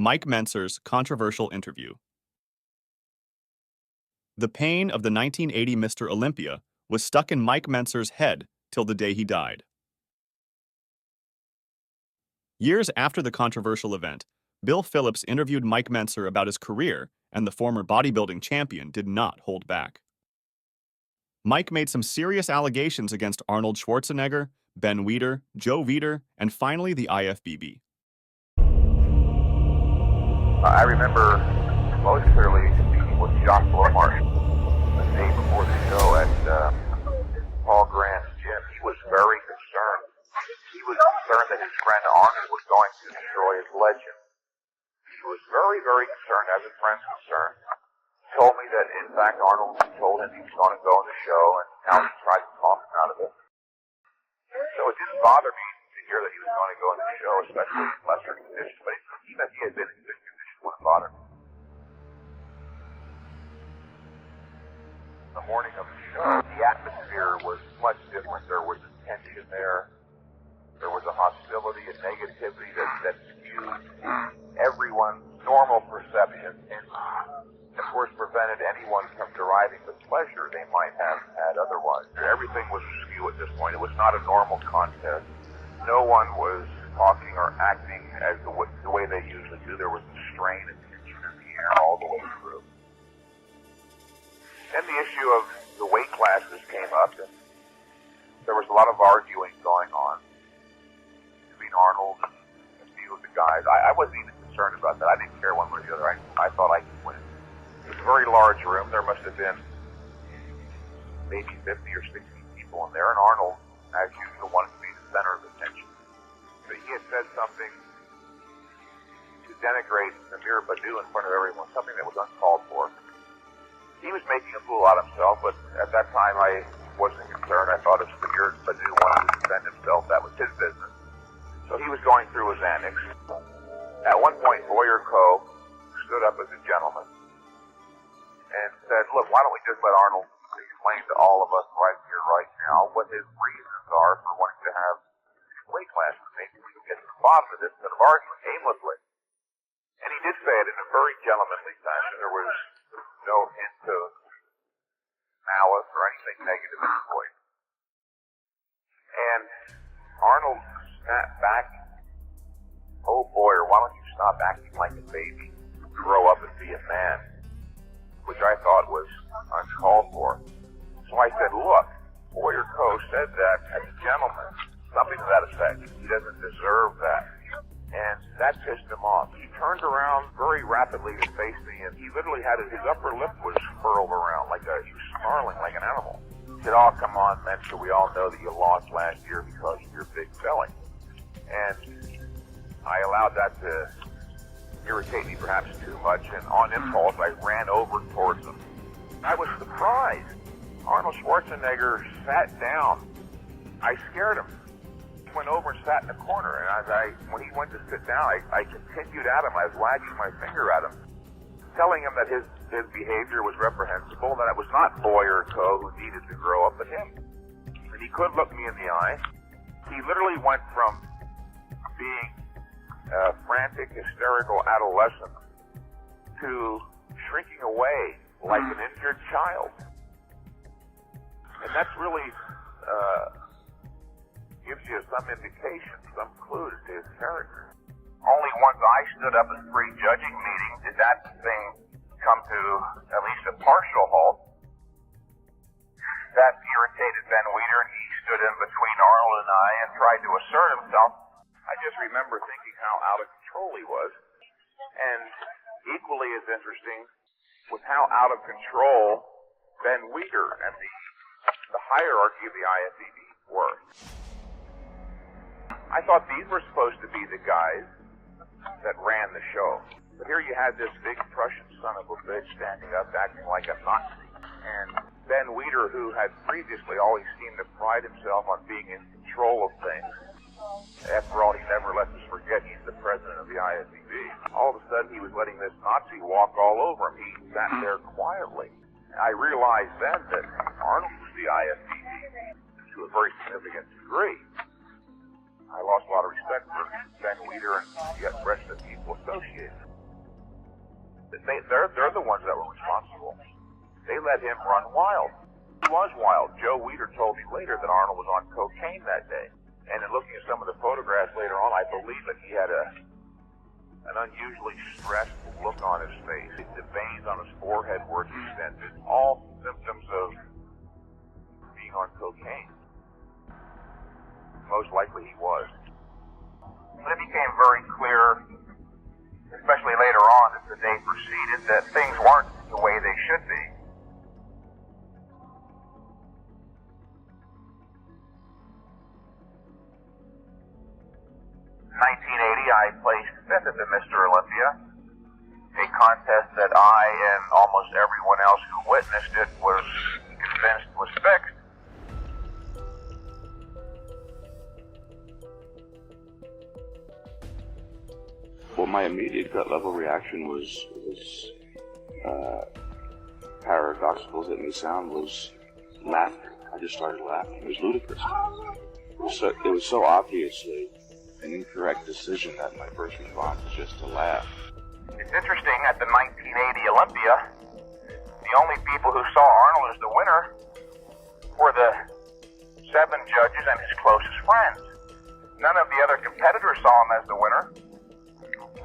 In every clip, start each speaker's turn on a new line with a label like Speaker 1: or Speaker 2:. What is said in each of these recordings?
Speaker 1: Mike Mentzer's controversial interview. The pain of the 1980 Mr. Olympia was stuck in Mike Mentzer's head till the day he died. Years after the controversial event, Bill Phillips interviewed Mike Mentzer about his career, and the former bodybuilding champion did not hold back. Mike made some serious allegations against Arnold Schwarzenegger, Ben Weider, Joe Weider, and finally the IFBB.
Speaker 2: I remember most clearly speaking with Jacques Blomart the day before the show at Paul Grant's gym. He was very concerned. He was concerned that his friend Arnold was going to destroy his legend. He was very, very concerned, as a friend's concerned. He told me that, in fact, Arnold told him he was going to go on the show, and how he tried to talk him out of it. So it didn't bother me to hear that he was going to go on the show, especially in lesser conditions, but even if he had been in good condition, it wouldn't bother me. The morning of the show, the atmosphere was much different. There was a tension there. There was a hostility and negativity that skewed everyone's normal perception and, of course, prevented anyone from deriving the pleasure they might have had otherwise. Everything was askew at this point. It was not a normal contest. No one was talking or acting as the way they usually do. There was a strain and tension in the air all the way through. Then the issue of the weight classes came up, and there was a lot of arguing going on between Arnold and a few of the guys. I wasn't even concerned about that. I didn't care one way or the other. I thought I could win. It was a very large room. There must have been maybe 50 or 60 people in there, and Arnold, as usual, wanted to be the center of attention. But he had said something to denigrate Amir Badu in front of everyone, something that was uncalled for. He was making a fool out of himself, but at that time I wasn't concerned. I thought if Amir Badu wanted to defend himself, that was his business. So he was going through his antics. At one point, Boyer Co. stood up as a gentleman and said, look, why don't we just let Arnold explain to all of us right here, right now, what his reasons are for wanting to have weight classes. Maybe we can get to the bottom of this instead of arguing aimlessly. And he did say it in a very gentlemanly fashion. There was no hint of malice or anything negative in his voice. And Arnold snapped back, oh Boyer, why don't you stop acting like a baby? Grow up and be a man. Which I thought was uncalled for. So I said, look, Boyer Co. said that as a gentleman, something to that effect. He doesn't deserve that. And that pissed him off. He turned around very rapidly to face me, and he literally had his upper lip was furled around, he was snarling like an animal. He said, oh, come on, Mentzer, we all know that you lost last year because of your big belly. And I allowed that to irritate me perhaps too much, and on impulse, I ran over towards him. I was surprised. Arnold Schwarzenegger sat down. I scared him. He went over and sat in the corner, and when he went to sit down, I continued at him. I was wagging my finger at him, telling him that his behavior was reprehensible, that it was not Boyer Co. who needed to grow up, but him. And he couldn't look me in the eye. He literally went from being a frantic, hysterical adolescent to shrinking away like an injured child. And that's really gives you some indication, some clue to his character. Only once I stood up at the pre-judging meeting did that thing come to at least a partial halt. That irritated Ben Weider, and he stood in between Arnold and I and tried to assert himself. I just remember thinking how out of control he was. And equally as interesting was how out of control Ben Weider and the hierarchy of the IFBB were. I thought these were supposed to be the guys that ran the show. But here you had this big Prussian son of a bitch standing up acting like a Nazi. And Ben Weider, who had previously always seemed to pride himself on being in control of things, after all, he never lets us forget he's the president of the IFBB. All of a sudden, he was letting this Nazi walk all over him. He sat there quietly. I realized then that Arnold was the IFBB to a very significant degree. I lost a lot of respect for Ben Weider and the rest of the people associated. They're the ones that were responsible. They let him run wild. He was wild. Joe Weider told me later that Arnold was on cocaine that day. And in looking at some of the photographs later on, I believe that he had an unusually stressed look on his face. The veins on his forehead were distended. All symptoms of being on cocaine. Most likely he was. But it became very clear, especially later on as the day proceeded, that things weren't the way they should be. In 1980, I placed fifth at the Mr. Olympia, a contest that I and almost everyone else who witnessed it was convinced was fixed.
Speaker 3: Well, my immediate gut level reaction was paradoxical as it may sound, was laughter. I just started laughing. It was ludicrous. It was so obviously an incorrect decision that my first response was just to laugh.
Speaker 2: It's interesting, at the 1980 Olympia, the only people who saw Arnold as the winner were the 7 judges and his closest friends. None of the other competitors saw him as the winner.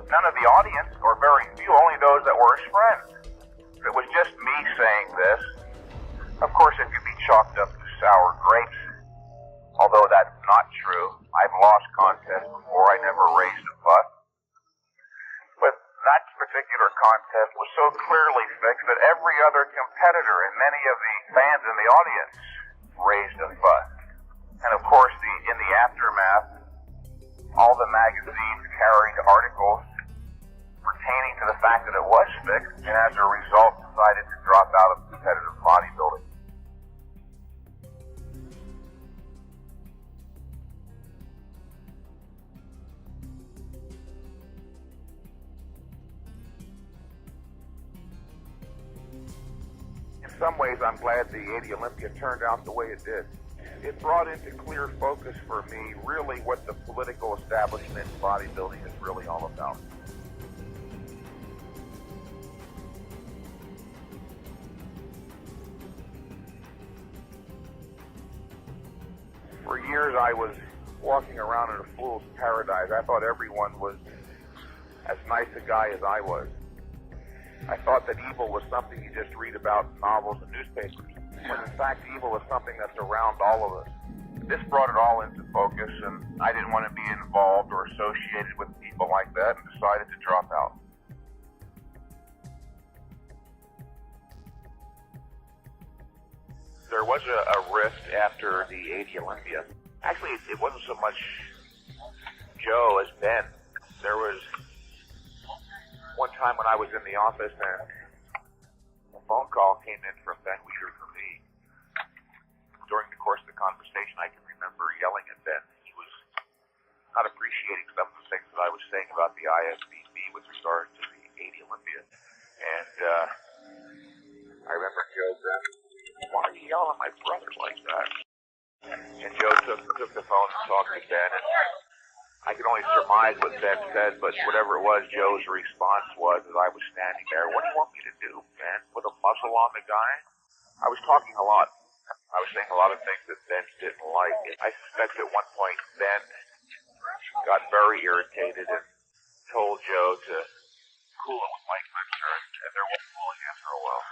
Speaker 2: None of the audience, or very few, only those that were his friends. If it was just me saying this, of course it could be chalked up to sour grapes. Although that's not true. I've lost contests before. I never raised a fuss. But that particular contest was so clearly fixed that every other competitor and many of the fans in the audience raised a fuss. And of course, in the aftermath, all the magazines carried articles pertaining to the fact that it was fixed, and as a result decided to drop out of competitive bodybuilding. In some ways, I'm glad the 80 Olympia turned out the way it did. It brought into clear focus for me really what the political establishment in bodybuilding is really all about. For years, I was walking around in a fool's paradise. I thought everyone was as nice a guy as I was. I thought that evil was something you just read about in novels and newspapers, when in fact evil is something that's around all of us. This brought it all into focus, and I didn't want to be involved or associated with people like that, and decided to drop out. There was a rift after the 80 Olympia. Actually, it wasn't so much Joe as Ben. There was one time when I was in the office and a phone call came in from Ben Weider for me. During the course of the conversation, I can remember yelling at Ben. He was not appreciating some of the things that I was saying about the IFBB with regard to the 80 Olympia. And I remember Joe said, "Why are you yelling at my brother like that?" And Joe took the phone and talked to Ben, and I can only surmise what Ben said, but whatever it was, Joe's response was, as I was standing there, "What do you want me to do, Ben? Put a muzzle on the guy?" I was talking a lot. I was saying a lot of things that Ben didn't like. I suspect at one point Ben got very irritated and told Joe to cool it with Mike Mentzer, and there was cooling after a while.